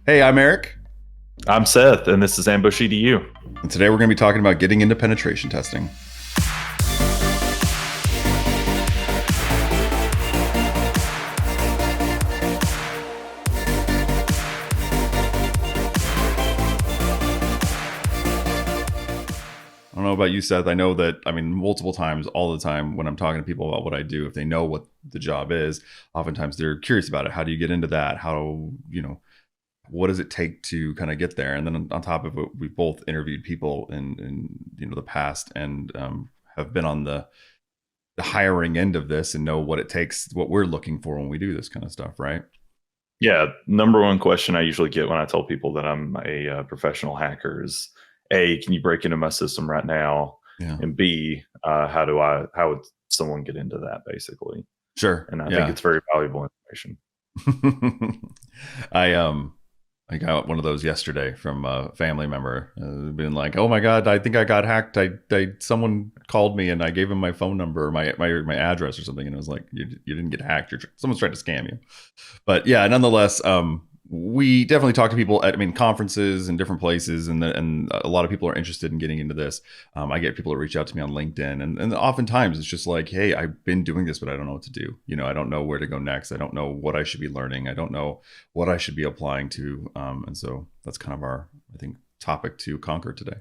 Hey, I'm Eric, I'm Seth, and this is AMBUSHEDU. and today we're going to be talking about getting into penetration testing. I don't know about you, Seth. I know that, multiple times, all the time, when I'm talking to people about what I do, if they know what the job is, oftentimes they're curious about it. How do you get into that? What does it take to kind of get there? And then on top of it, we've both interviewed people in the past and have been on the hiring end of this and know what it takes, what we're looking for when we do this kind of stuff, right? Yeah, number one question I usually get when I tell people that I'm a professional hacker is A, can you break into my system right now? Yeah. And B, how would someone get into that basically? Sure. And I think Yeah. it's very valuable information. I I got one of those yesterday from a family member, being like, "Oh my god, I think I got hacked. Someone called me and I gave him my phone number, or my address or something." And it was like, "You didn't get hacked. Someone's trying to scam you." But yeah, nonetheless, we definitely talk to people at conferences and different places, and a lot of people are interested in getting into this. I get people that reach out to me on LinkedIn, and oftentimes it's just like, hey, I've been doing this, but I don't know what to do. I don't know where to go next. I don't know what I should be learning. I don't know what I should be applying to. And so that's kind of our, I think, topic to conquer today.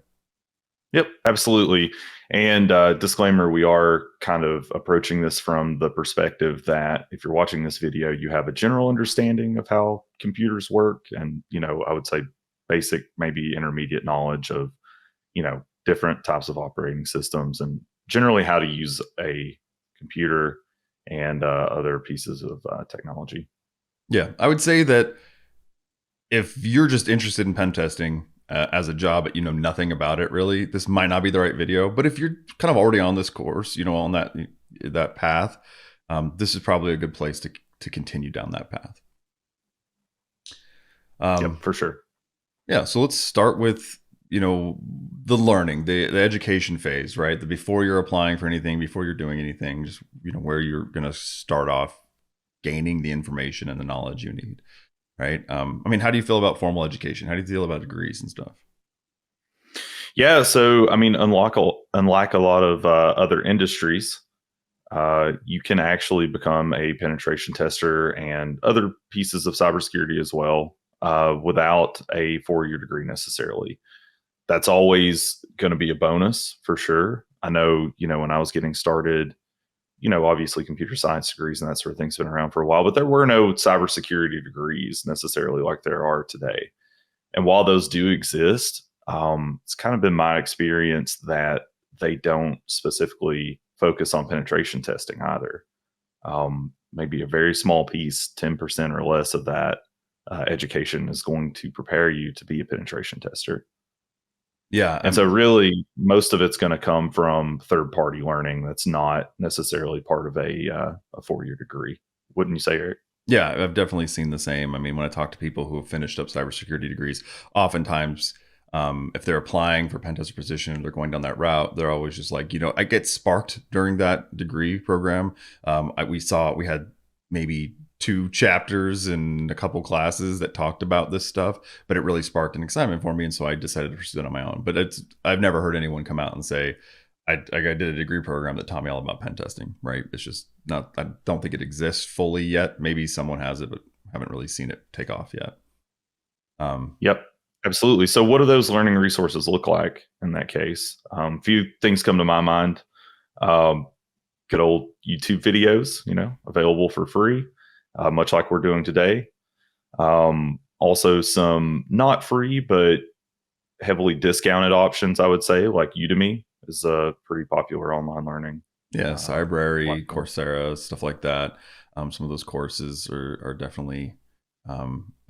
Yep, absolutely. And disclaimer, we are kind of approaching this from the perspective that if you're watching this video, you have a general understanding of how computers work and, I would say basic, maybe intermediate knowledge of, different types of operating systems and generally how to use a computer and other pieces of technology. Yeah, I would say that if you're just interested in pen testing as a job, but you know nothing about it really, this might not be the right video. But if you're kind of already on this course, on that path, this is probably a good place to continue down that path. Yep, Um, for sure. yeah, so let's start with the learning, the education phase, right? The before you're applying for anything, before you're doing anything, just where you're going to start off gaining the information and the knowledge you need, right? How do you feel about formal education? How do you feel about degrees and stuff? Yeah, so I mean, unlike a lot of other industries, you can actually become a penetration tester and other pieces of cybersecurity as well without a 4-year degree necessarily. That's always going to be a bonus for sure. I know, when I was getting started, obviously computer science degrees and that sort of thing's been around for a while, but there were no cybersecurity degrees necessarily like there are today. And while those do exist, it's kind of been my experience that they don't specifically focus on penetration testing either. Maybe a very small piece, 10% or less of that education is going to prepare you to be a penetration tester. Yeah, And so, really, most of it's going to come from third party learning that's not necessarily part of a 4-year degree. Wouldn't you say, Eric? yeah, I've definitely seen the same. When I talk to people who have finished up cybersecurity degrees, oftentimes, if they're applying for pen tester position or they're going down that route, they're always just like, I get sparked during that degree program. We had maybe 2 chapters and a couple classes that talked about this stuff, but it really sparked an excitement for me, and so I decided to pursue it on my own. But I've never heard anyone come out and say, I did a degree program that taught me all about pen testing, right? It's just not, I don't think it exists fully yet. Maybe someone has it, but haven't really seen it take off yet. Yep, absolutely. So, what do those learning resources look like in that case? A few things come to my mind. Um, Good old YouTube videos, available for free, much like we're doing today. Also, some not free, but heavily discounted options, I would say, like Udemy is a pretty popular online learning Yeah, Cybrary, platform. Coursera, stuff like that. Some of those courses are definitely,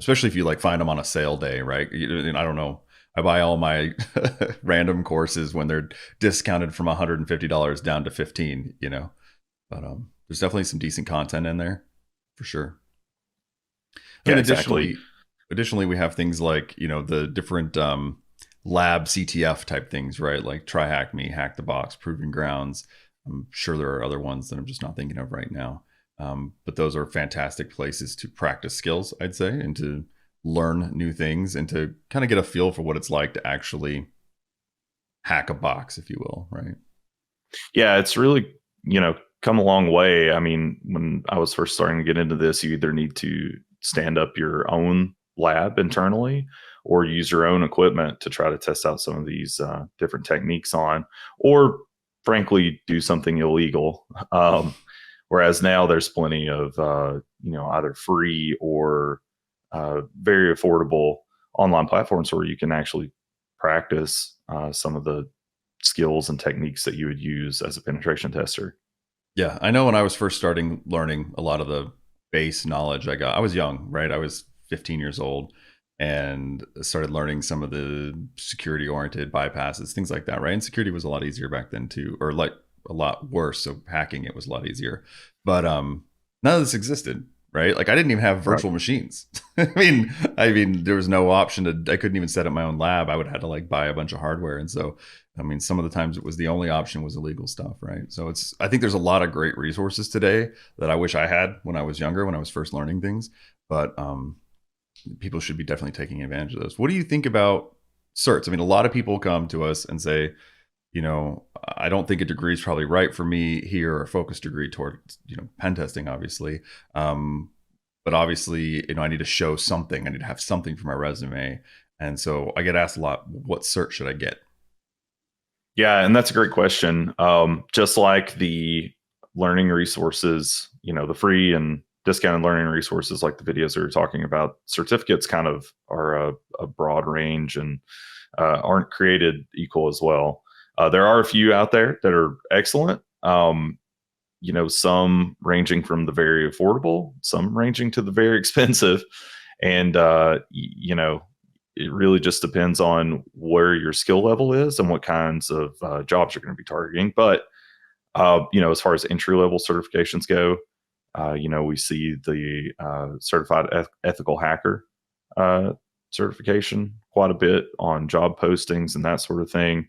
especially if you like find them on a sale day, right? And I don't know. I buy all my random courses when they're discounted from $150 down to 15, but there's definitely some decent content in there for sure. Yeah, And exactly. additionally, we have things like the different lab CTF type things, right? Like Try Hack Me, Hack the Box, Proving Grounds. I'm sure there are other ones that I'm just not thinking of right now. But those are fantastic places to practice skills, I'd say, and to learn new things and to kind of get a feel for what it's like to actually hack a box, if you will, right? Yeah, it's really, come a long way. I mean, when I was first starting to get into this, you either need to stand up your own lab internally or use your own equipment to try to test out some of these different techniques on, or frankly, do something illegal. Whereas now there's plenty of, either free or very affordable online platforms where you can actually practice some of the skills and techniques that you would use as a penetration tester. Yeah, I know when I was first starting learning a lot of the base knowledge I was young, right? I was 15 years old and started learning some of the security oriented bypasses, things like that, right? And security was a lot easier back then too, or like a lot worse. So hacking it was a lot easier. But none of this existed, right? Like I didn't even have Right. virtual machines. I mean, there was no option to. I couldn't even set up my own lab. I would have had to like buy a bunch of hardware, and so I mean, some of the times it was the only option was illegal stuff, right? So I think there's a lot of great resources today that I wish I had when I was younger, when I was first learning things. But people should be definitely taking advantage of those. What do you think about certs? I mean, a lot of people come to us and say, I don't think a degree is probably right for me here, or a focused degree toward, pen testing, obviously. But obviously, I need to show something. I need to have something for my resume. And so I get asked a lot, what cert should I get? Yeah, and that's a great question. Just like the learning resources, the free and discounted learning resources, like the videos we were talking about, certificates kind of are a broad range and aren't created equal as well. There are a few out there that are excellent. Some ranging from the very affordable, some ranging to the very expensive, and it really just depends on where your skill level is and what kinds of jobs you're going to be targeting. But as far as entry level certifications go, we see the certified ethical hacker certification quite a bit on job postings and that sort of thing.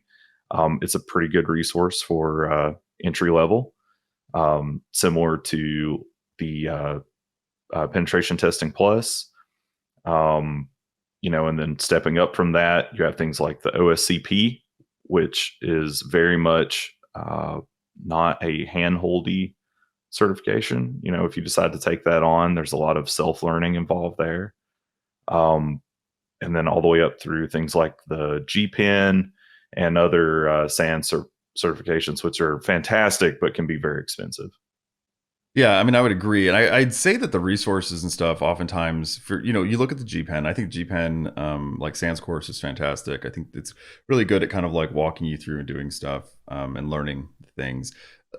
It's a pretty good resource for entry level, similar to the penetration testing plus. And then stepping up from that, you have things like the OSCP, which is very much not a handholdy certification. If you decide to take that on, there's a lot of self learning involved there. Um, and then all the way up through things like the GPEN and other SANS certifications, which are fantastic but can be very expensive. Yeah, I mean, I would agree, and I'd say that the resources and stuff, oftentimes, for you look at the GPEN. I think GPEN, like Sans course, is fantastic. I think it's really good at kind of like walking you through and doing stuff, and learning things.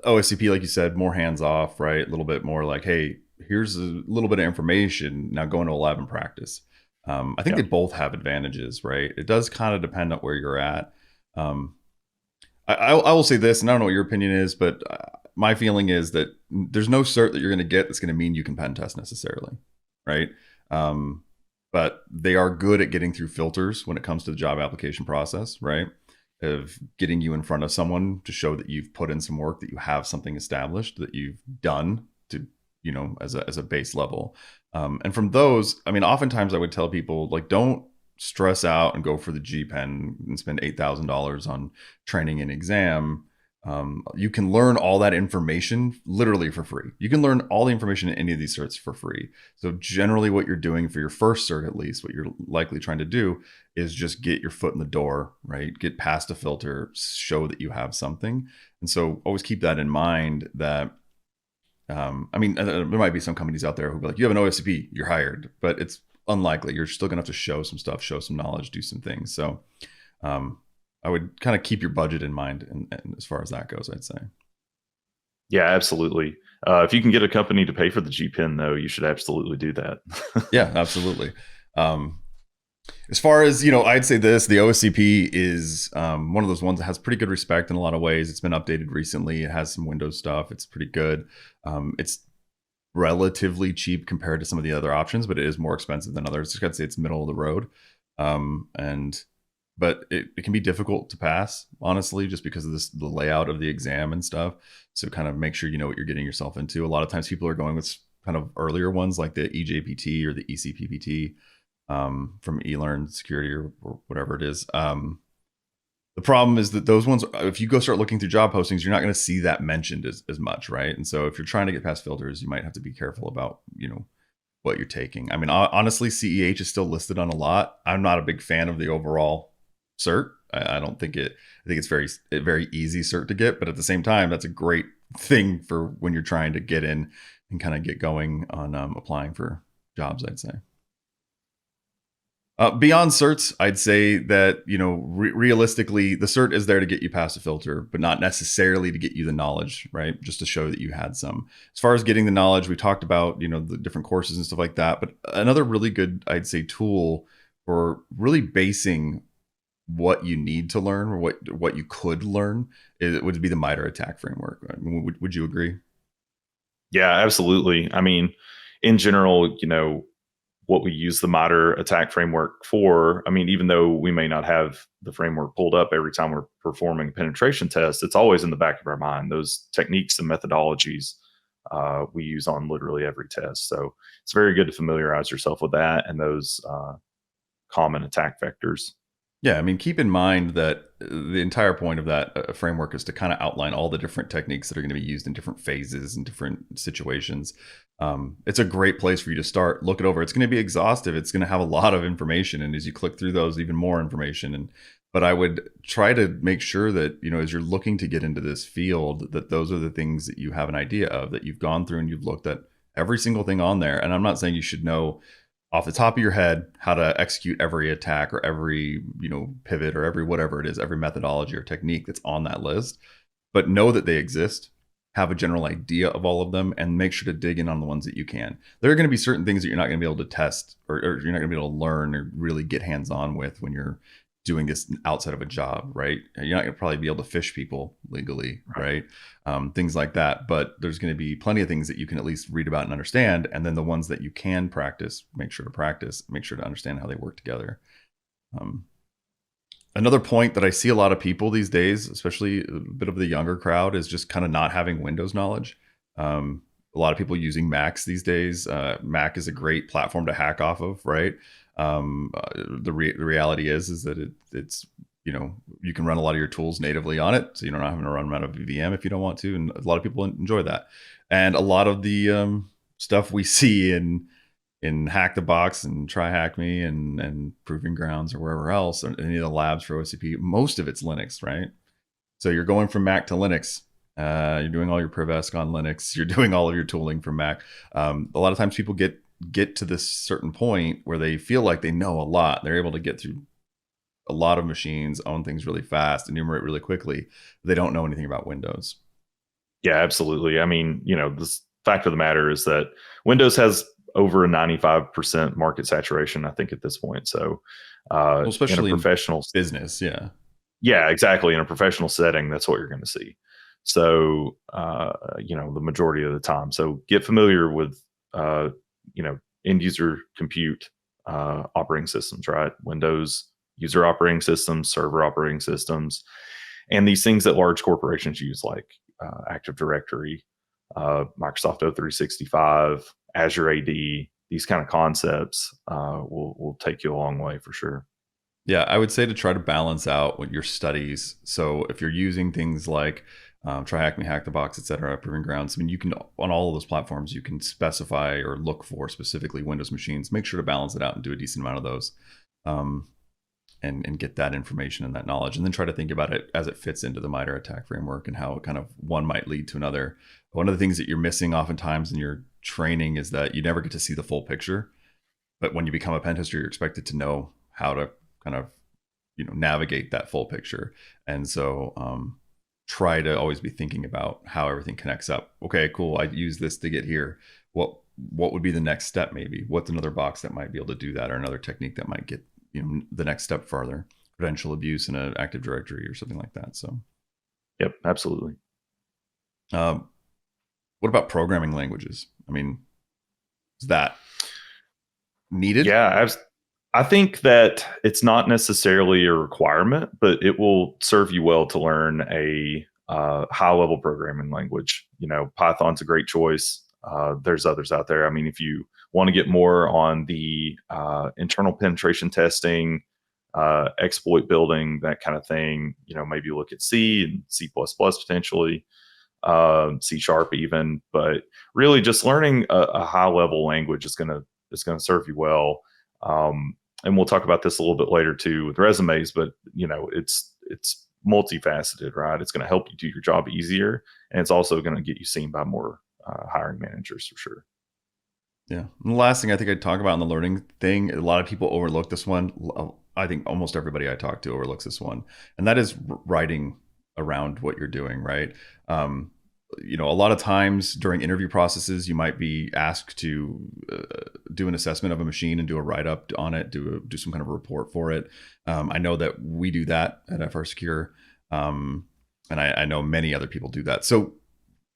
OSCP, like you said, more hands off, right? A little bit more like, hey, here's a little bit of information. Now go into a lab and practice. I think Yeah. they both have advantages, right? It does kind of depend on where you're at. Um, I will say this, and I don't know what your opinion is, but my feeling is that there's no cert that you're going to get that's going to mean you can pen test necessarily, right? Um, but they are good at getting through filters when it comes to the job application process, right? Of getting you in front of someone to show that you've put in some work, that you have something established, that you've done to, as a base level. And from those, I mean, oftentimes I would tell people like, don't stress out and go for the G Pen and spend $8,000 on training and exam. You can learn all that information literally for free. You can learn all the information in any of these certs for free. So generally what you're doing for your first cert, at least what you're likely trying to do is just get your foot in the door, right? Get past a filter, show that you have something. And so always keep that in mind that I mean, there might be some companies out there who be like, you have an OSCP, you're hired, but it's unlikely. You're still gonna have to show some stuff, show some knowledge, do some things. So um, I would kind of keep your budget in mind, and as far as that goes, I'd say. Yeah, absolutely. If you can get a company to pay for the GPIN, though, you should absolutely do that. Yeah, absolutely. Um, as far as I'd say this: the OSCP is one of those ones that has pretty good respect in a lot of ways. It's been updated recently. It has some Windows stuff. It's pretty good. It's relatively cheap compared to some of the other options, but it is more expensive than others. I'd say it's middle of the road, and but it can be difficult to pass, honestly, just because of the layout of the exam and stuff. So kind of make sure you know what you're getting yourself into. A lot of times people are going with kind of earlier ones like the EJPT or the ECPPT. from eLearn Security or whatever it is. The problem is that those ones, if you go start looking through job postings, you're not going to see that mentioned as much, right? And so if you're trying to get past filters, you might have to be careful about, what you're taking. I mean, honestly, CEH is still listed on a lot. I'm not a big fan of the overall cert. I don't think it. I think it's very easy cert to get, but at the same time, that's a great thing for when you're trying to get in and kind of get going on applying for jobs, I'd say. Beyond certs, I'd say that realistically, the cert is there to get you past a filter, but not necessarily to get you the knowledge, right? Just to show that you had some. As far as getting the knowledge, we talked about the different courses and stuff like that. But another really good, I'd say, tool for really basing what you need to learn or what you could learn would be the MITRE ATT&CK framework. I mean, would you agree? Yeah, absolutely. I mean, in general, what we use the MITRE ATT&CK framework for. I mean, even though we may not have the framework pulled up every time we're performing a penetration test, it's always in the back of our mind. Those techniques and methodologies we use on literally every test. So it's very good to familiarize yourself with that and those common attack vectors. Yeah, I mean, keep in mind that the entire point of that framework is to kind of outline all the different techniques that are going to be used in different phases and different situations. It's a great place for you to start. Look it over. It's going to be exhaustive. It's going to have a lot of information, and as you click through those, even more information. But I would try to make sure that as you're looking to get into this field, that those are the things that you have an idea of, that you've gone through and you've looked at every single thing on there. And I'm not saying you should know off the top of your head how to execute every attack or every pivot or every whatever it is, every methodology or technique that's on that list, but know that they exist, have a general idea of all of them, and make sure to dig in on the ones that you can. There are going to be certain things that you're not going to be able to test, or you're not going to be able to learn or really get hands-on with when you're doing this outside of a job, right? You're not going to probably be able to fish people legally, right? Things like that. But there's going to be plenty of things that you can at least read about and understand. And then the ones that you can practice, make sure to understand how they work together. Another point that I see a lot of people these days, especially a bit of the younger crowd, is just kind of not having Windows knowledge. A lot of people using Macs these days. Mac is a great platform to hack off of, right? The reality is that it's you can run a lot of your tools natively on it, so you're not having to run them out of VVM if you don't want to, and a lot of people enjoy that. And a lot of the stuff we see in Hack the Box and Try Hack Me and Proving Grounds or wherever else, or any of the labs for OCP, most of it's Linux, right? So you're going from Mac to Linux. You're doing all your PrivEsc on Linux. You're doing all of your tooling from Mac. A lot of times people get to this certain point where they feel like they know a lot. They're able to get through a lot of machines, own things really fast, enumerate really quickly. They don't know anything about Windows. Yeah, absolutely. I mean, the fact of the matter is that Windows has over a 95% market saturation, I think, at this point. So, Well, especially in a professional business, yeah. Yeah, exactly. In a professional setting, that's what you're going to see. So, the majority of the time. So get familiar with, end user compute operating systems, right? Windows user operating systems, server operating systems, and these things that large corporations use, like Active Directory, Microsoft O365, Azure AD. These kind of concepts will take you a long way for sure. Yeah, I would say to try to balance out with your studies. So if you're using things like Try Hack Me, Hack the Box, etc., Proving Grounds, I mean, you can, on all of those platforms, you can specify or look for specifically Windows machines. Make sure to balance it out and do a decent amount of those, and get that information and that knowledge, and then try to think about it as it fits into the MITRE ATT&CK framework and how it kind of one might lead to another. One of the things that you're missing oftentimes in your training is that you never get to see the full picture. But when you become a pen tester, you're expected to know how to kind of navigate that full picture. And so try to always be thinking about how everything connects up. Okay, cool, I use this to get here. What would be the next step? Maybe what's another box that might be able to do that, or another technique that might get the next step farther? Credential abuse in an Active Directory or something like that. So yep, absolutely. What about programming languages? I mean, is that needed? Yeah, I think that it's not necessarily a requirement, but it will serve you well to learn a high level programming language. Python's a great choice. There's others out there. I mean, if you want to get more on the internal penetration testing, exploit building, that kind of thing, maybe look at C and C++ potentially, C sharp even. But really, just learning a high level language is gonna serve you well. And we'll talk about this a little bit later too with resumes. But it's multifaceted, right? It's going to help you do your job easier, and it's also going to get you seen by more hiring managers for sure. Yeah. And the last thing I think I'd talk about on the learning thing, a lot of people overlook this one. I think almost everybody I talk to overlooks this one, and that is writing around what you're doing, right? Um, a lot of times during interview processes, you might be asked to do an assessment of a machine and do a write up on it, do some kind of a report for it. I know that we do that at FRSecure, and I know many other people do that. So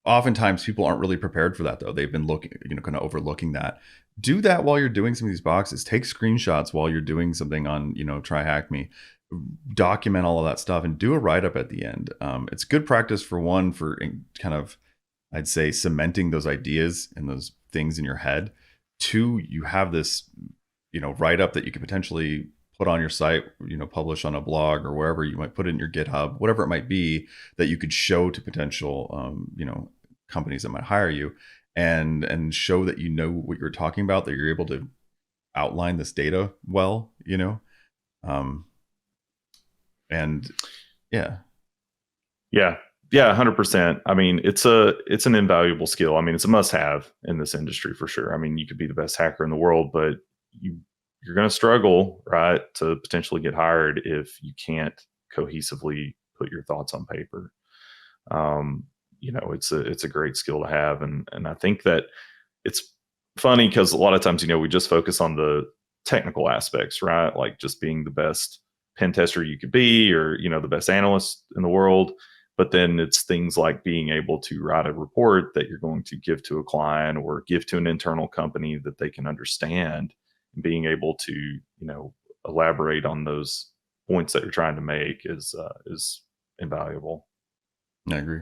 oftentimes people aren't really prepared for that though. They've been looking, kind of overlooking that. Do that while you're doing some of these boxes. Take screenshots while you're doing something on, Try Hack Me. Document all of that stuff and do a write up at the end. It's good practice for one, for kind of, I'd say, cementing those ideas and those things in your head. Two, you have this, write up that you could potentially put on your site, publish on a blog or wherever you might put it in your GitHub, whatever it might be, that you could show to potential, companies that might hire you, and show that you know what you're talking about, that you're able to outline this data well, and yeah. Yeah. Yeah, 100%. I mean, it's an invaluable skill. I mean, it's a must have in this industry for sure. I mean, you could be the best hacker in the world, but you're going to struggle, right, to potentially get hired if you can't cohesively put your thoughts on paper. It's a great skill to have, and I think that it's funny because a lot of times, we just focus on the technical aspects, right? Like just being the best pen tester you could be, or the best analyst in the world. But then it's things like being able to write a report that you're going to give to a client or give to an internal company that they can understand, and being able to elaborate on those points that you're trying to make is invaluable. I agree.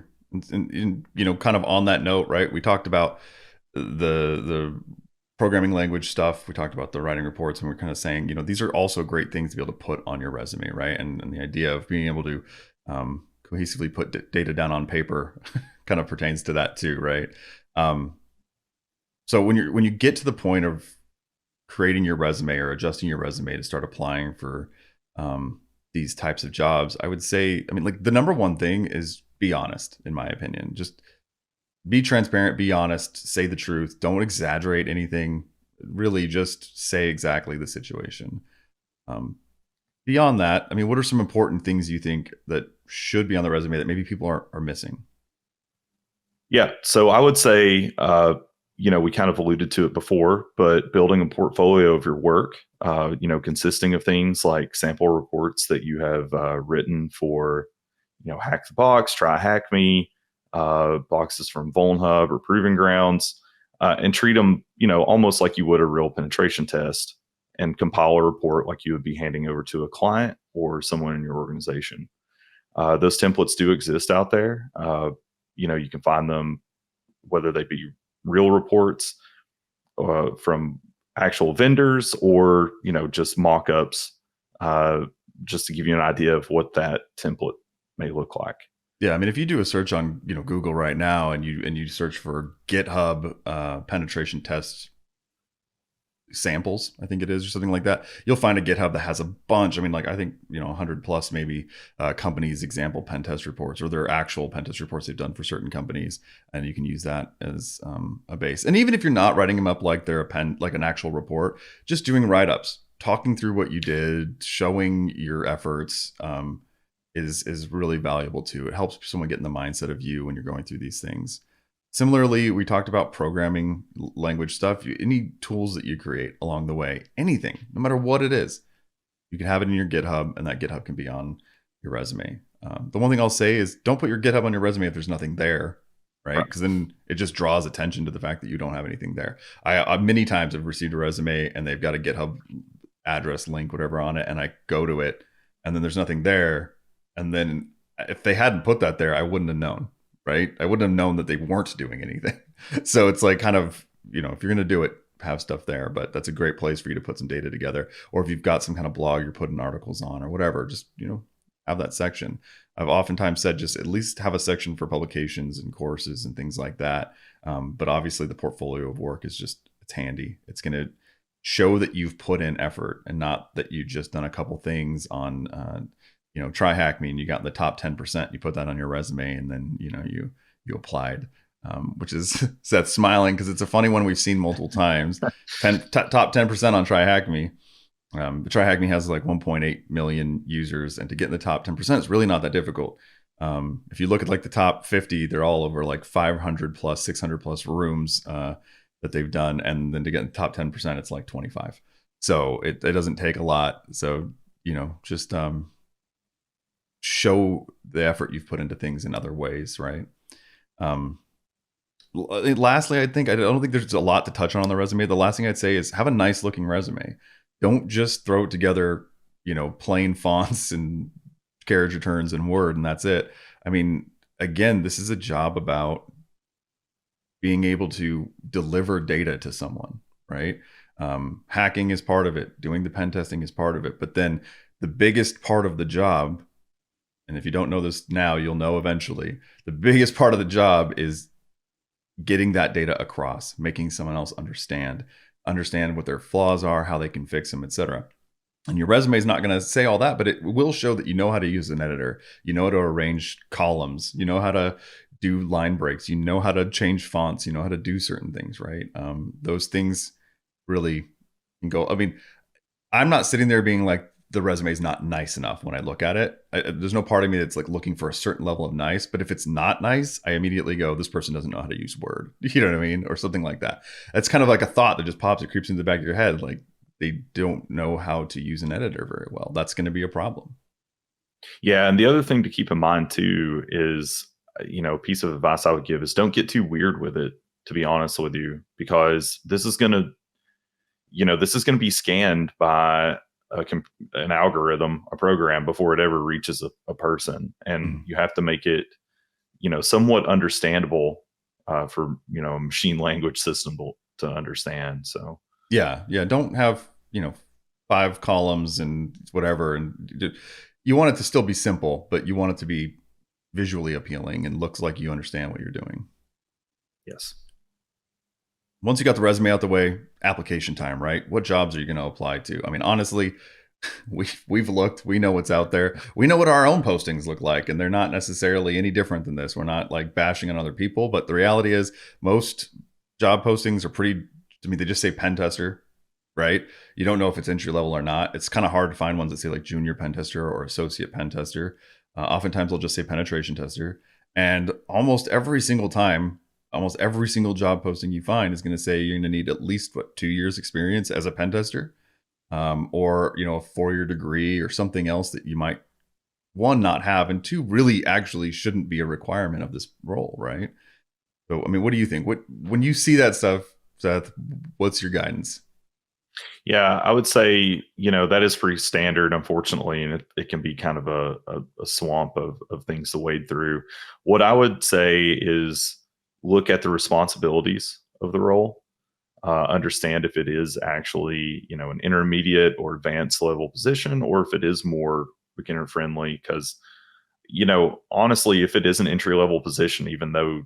Kind of on that note, right? We talked about the programming language stuff. We talked about the writing reports, and we're kind of saying, these are also great things to be able to put on your resume, right? And the idea of being able to cohesively put data down on paper kind of pertains to that too, right? So when you get to the point of creating your resume or adjusting your resume to start applying for these types of jobs, I would say, like the number one thing is be honest, in my opinion. Just be transparent, be honest, say the truth. Don't exaggerate anything. Really just say exactly the situation. Beyond that, what are some important things you think that should be on the resume that maybe people are missing? Yeah. So I would say, we kind of alluded to it before, but building a portfolio of your work, consisting of things like sample reports that you have written for, Hack the Box, Try Hack Me, boxes from VulnHub or Proving Grounds, and treat them, almost like you would a real penetration test, and compile a report like you would be handing over to a client or someone in your organization. Those templates do exist out there. You can find them, whether they be real reports from actual vendors or just mock-ups, just to give you an idea of what that template may look like. Yeah, if you do a search on Google right now, and you search for GitHub penetration test samples, I think it is, or something like that, you'll find a GitHub that has a bunch. I think 100 plus maybe companies example pen test reports, or their actual pen test reports they've done for certain companies, and you can use that as a base. And even if you're not writing them up like they're like an actual report, just doing write-ups, talking through what you did, showing your efforts, is really valuable too. It helps someone get in the mindset of you when you're going through these things. Similarly, we talked about programming language stuff. Any tools that you create along the way, anything, no matter what it is, you can have it in your GitHub, and that GitHub can be on your resume. The one thing I'll say is don't put your GitHub on your resume if there's nothing there, right? Because then it just draws attention to the fact that you don't have anything there. I many times have received a resume and they've got a GitHub address, link, whatever on it, and I go to it, and then there's nothing there. And then if they hadn't put that there, I wouldn't have known. right? I wouldn't have known that they weren't doing anything. So it's like kind of, if you're going to do it, have stuff there, but that's a great place for you to put some data together. Or if you've got some kind of blog you're putting articles on or whatever, just, have that section. I've oftentimes said just at least have a section for publications and courses and things like that. But obviously the portfolio of work is just, it's handy. It's going to show that you've put in effort and not that you just done a couple things on, try hack me and you got in the top 10%. You put that on your resume and then, you applied. Which is Seth smiling because it's a funny one we've seen multiple times. Top 10% on Try Hack Me. The Try Hack Me has like 1.8 million users, and to get in the top 10% is really not that difficult. If you look at like the top 50, they're all over like 500 plus, 600 plus rooms that they've done, and then to get in the top 10%, it's like 25. So it doesn't take a lot. So just show the effort you've put into things in other ways, right? Lastly, I don't think there's a lot to touch on the resume. The last thing I'd say is have a nice looking resume. Don't just throw it together, plain fonts and carriage returns and Word, and that's it. I mean, again, this is a job about being able to deliver data to someone, right? Hacking is part of it. Doing the pen testing is part of it. But then the biggest part of the job, and if you don't know this now, you'll know eventually, the biggest part of the job is getting that data across, making someone else understand what their flaws are, how they can fix them, etc. And your resume is not going to say all that, but it will show that you know how to use an editor, you know how to arrange columns, you know how to do line breaks, you know how to change fonts, you know how to do certain things, right? Those things really can go. I mean, I'm not sitting there being like, the resume is not nice enough when I look at it. There's no part of me that's like looking for a certain level of nice, but if it's not nice, I immediately go, this person doesn't know how to use Word. You know what I mean? Or something like that. That's kind of like a thought that just pops, it creeps into the back of your head. Like they don't know how to use an editor very well. That's going to be a problem. Yeah. And the other thing to keep in mind too is, a piece of advice I would give is don't get too weird with it, to be honest with you, because this is going to be scanned by an algorithm, a program, before it ever reaches a person, and you have to make it, somewhat understandable for a machine language system to understand. So yeah, don't have 5 columns and whatever, and you want it to still be simple, but you want it to be visually appealing and looks like you understand what you're doing. yes. Once you got the resume out the way, application time, right? What jobs are you going to apply to? I mean, honestly, we've looked, we know what's out there. We know what our own postings look like, and they're not necessarily any different than this. We're not like bashing on other people, but the reality is most job postings are pretty, I mean, they just say pen tester, right? You don't know if it's entry level or not. It's kind of hard to find ones that say like junior pen tester or associate pen tester. Oftentimes they'll just say penetration tester. And almost every single time, almost every single job posting you find is going to say you're going to need at least 2 years experience as a pen tester, or a 4-year degree or something else that you might, one, not have, and two, really actually shouldn't be a requirement of this role, right? So I mean, what do you think? When you see that stuff, Seth, what's your guidance? Yeah, I would say, that is pretty standard, unfortunately, and it can be kind of a swamp of things to wade through. What I would say is look at the responsibilities of the role, understand if it is actually, an intermediate or advanced level position, or if it is more beginner friendly. Because, honestly, if it is an entry level position, even though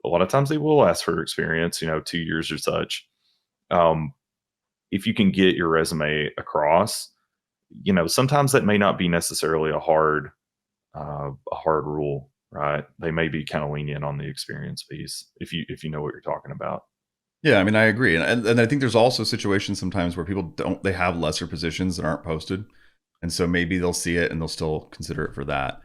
a lot of times they will ask for experience, 2 years or such, if you can get your resume across, sometimes that may not be necessarily a hard rule, right? They may be kind of lenient on the experience piece if you know what you're talking about. Yeah, I mean, I agree, and I think there's also situations sometimes where people they have lesser positions that aren't posted, and so maybe they'll see it and they'll still consider it for that.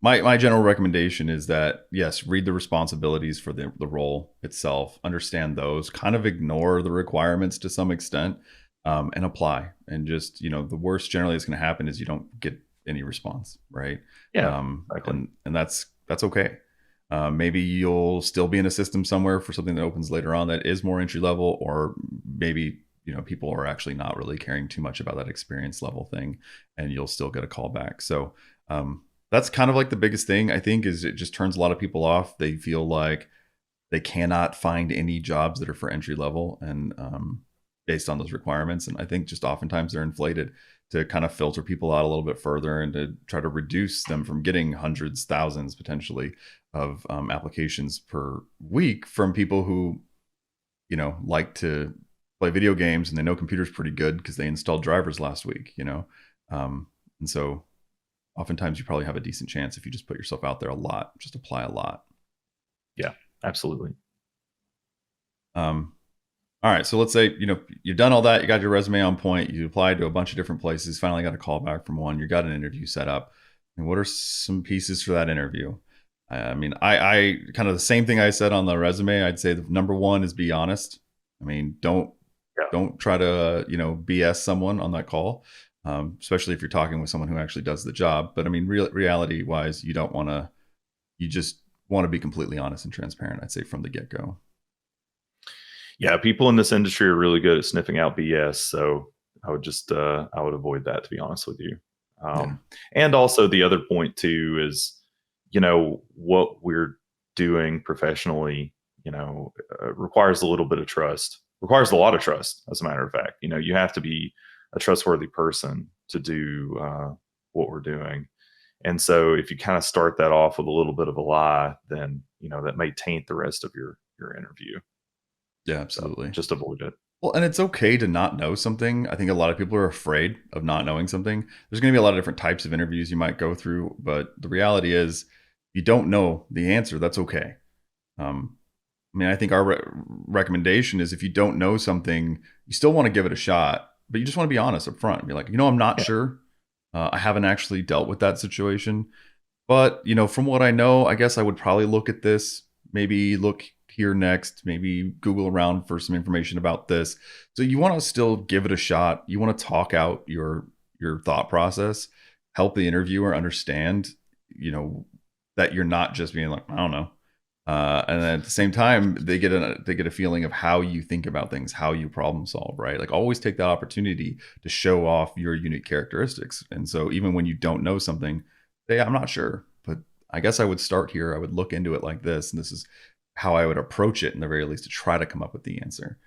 My general recommendation is that yes, read the responsibilities for the role itself, understand those, kind of ignore the requirements to some extent, and apply. And just the worst generally that's going to happen is you don't get any response, right? Yeah, exactly. And that's okay. Maybe you'll still be in a system somewhere for something that opens later on that is more entry level, or maybe people are actually not really caring too much about that experience level thing, and you'll still get a call back. So That's kind of like the biggest thing, I think, is it just turns a lot of people off. They feel like they cannot find any jobs that are for entry level and based on those requirements. And I think just oftentimes they're inflated to kind of filter people out a little bit further and to try to reduce them from getting hundreds, thousands potentially of applications per week from people who, like to play video games and they know computers pretty good because they installed drivers last week. And so oftentimes you probably have a decent chance if you just put yourself out there a lot, just apply a lot. Yeah, absolutely. Um, all right, so let's say you've done all that, you got your resume on point, you applied to a bunch of different places, finally got a call back from one, you got an interview set up. And what are some pieces for that interview? I mean, I kind of the same thing I said on the resume. I'd say the number one is be honest. I mean, don't try to BS someone on that call, especially if you're talking with someone who actually does the job. But I mean, reality wise, you don't want to. You just want to be completely honest and transparent. I'd say from the get go. Yeah, people in this industry are really good at sniffing out BS. So I would just I would avoid that, to be honest with you. Yeah. And also the other point too is, what we're doing professionally, requires a little bit of trust. Requires a lot of trust, as a matter of fact. You have to be a trustworthy person to do what we're doing. And so if you kind of start that off with a little bit of a lie, then that may taint the rest of your interview. Yeah, So absolutely. just avoid it. Well, and it's okay to not know something. I think a lot of people are afraid of not knowing something. There's going to be a lot of different types of interviews you might go through, but the reality is, if you don't know the answer, that's okay. I mean, I think our recommendation is if you don't know something, you still want to give it a shot, but you just want to be honest up front. Be like, I'm not Yeah. sure. I haven't actually dealt with that situation, but from what I know, I guess I would probably look at this, maybe look here next, maybe Google around for some information about this. So you want to still give it a shot. You want to talk out your thought process, help the interviewer understand, that you're not just being like, I don't know. And then at the same time, they get a feeling of how you think about things, how you problem solve, right? Like always take that opportunity to show off your unique characteristics. And so even when you don't know something, say, I'm not sure, but I guess I would start here. I would look into it like this, and this is how I would approach it in the very least to try to come up with the answer.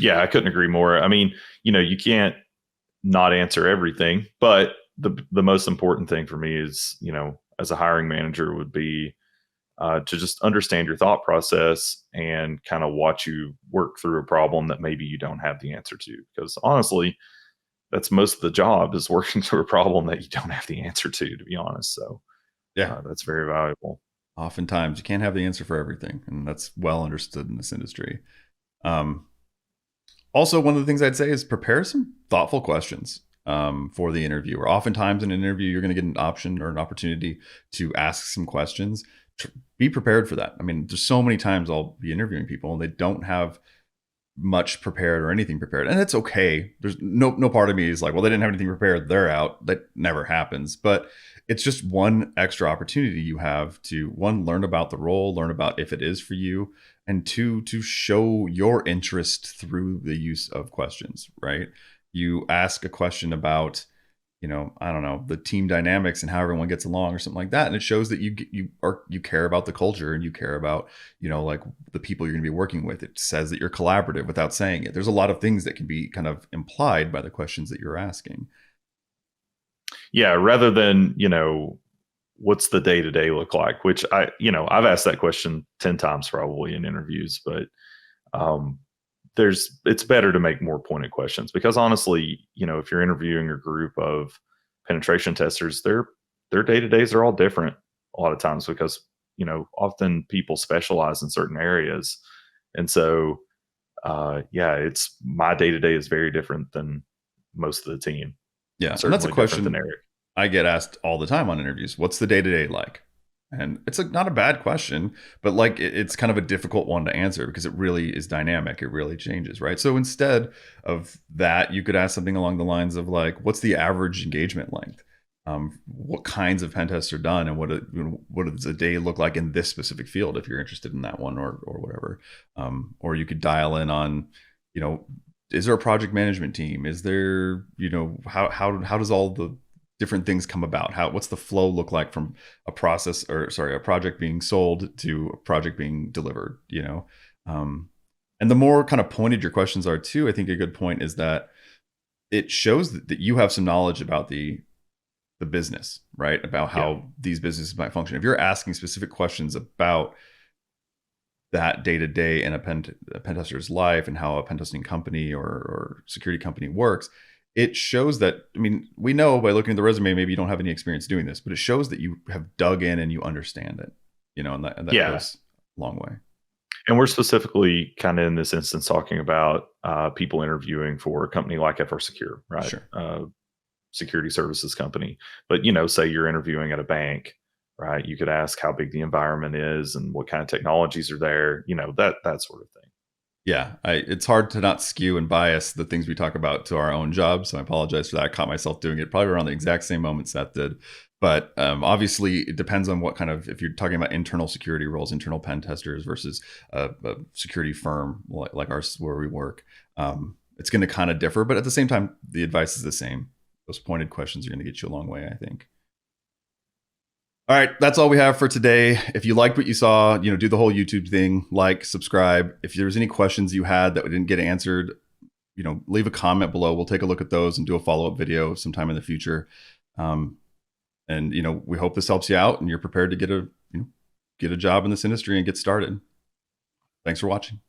Yeah, I couldn't agree more. I mean, you can't not answer everything, but the most important thing for me is, as a hiring manager, would be to just understand your thought process and kind of watch you work through a problem that maybe you don't have the answer to. Because honestly, that's most of the job, is working through a problem that you don't have the answer to be honest. So Yeah. that's very valuable. Oftentimes you can't have the answer for everything, and that's well understood in this industry. Um, Also, one of the things I'd say is prepare some thoughtful questions for the interviewer. Oftentimes, in an interview, you're going to get an option or an opportunity to ask some questions. Be prepared for that. I mean, there's so many times I'll be interviewing people and they don't have much prepared or anything prepared, and it's okay. There's no part of me is like, well, they didn't have anything prepared, they're out. That never happens. But it's just one extra opportunity you have to, one, learn about the role, learn about if it is for you, and two, to show your interest through the use of questions. Right? You ask a question about, I don't know, the team dynamics and how everyone gets along or something like that, and it shows that you care about the culture and you care about, like the people you're going to be working with. It says that you're collaborative without saying it. There's a lot of things that can be kind of implied by the questions that you're asking. Yeah, rather than, what's the day to day look like, which I've asked that question 10 times probably in interviews, but um, it's better to make more pointed questions, because honestly, if you're interviewing a group of penetration testers, their day to days are all different a lot of times, because often people specialize in certain areas, and so it's my day to day is very different than most of the team. Yeah, and that's a Certainly different than question Eric. I get asked all the time on interviews. What's the day to day like? And it's not a bad question, but like it's kind of a difficult one to answer because it really is dynamic. It really changes, right? So instead of that, you could ask something along the lines of like, what's the average engagement length? What kinds of pen tests are done, and what does a day look like in this specific field if you're interested in that one, or whatever. Or you could dial in on, you know, is there a project management team? Is there, how does all the different things come about? What's the flow look like from a project being sold to a project being delivered? And the more kind of pointed your questions are too, I think a good point is that it shows that you have some knowledge about the business, right? About how these businesses might function. If you're asking specific questions about that day to day in a pen tester's life and how a pen testing company or security company works, it shows that, I mean, we know by looking at the resume, maybe you don't have any experience doing this, but it shows that you have dug in and you understand it, and that goes a long way. And we're specifically kind of in this instance talking about people interviewing for a company like FRSecure, right? Sure. Security services company. But, say you're interviewing at a bank, right? You could ask how big the environment is and what kind of technologies are there, that sort of thing. Yeah, it's hard to not skew and bias the things we talk about to our own jobs. So I apologize for that. I caught myself doing it probably around the exact same moment Seth did. But obviously, it depends on what kind of, if you're talking about internal security roles, internal pen testers versus a security firm like ours where we work, it's going to kind of differ. But at the same time, the advice is the same. Those pointed questions are going to get you a long way, I think. All right, that's all we have for today. If you liked what you saw, do the whole YouTube thing, like, subscribe. If there's any questions you had that didn't get answered, leave a comment below. We'll take a look at those and do a follow-up video sometime in the future. And we hope this helps you out and you're prepared to get a job in this industry and get started. Thanks for watching.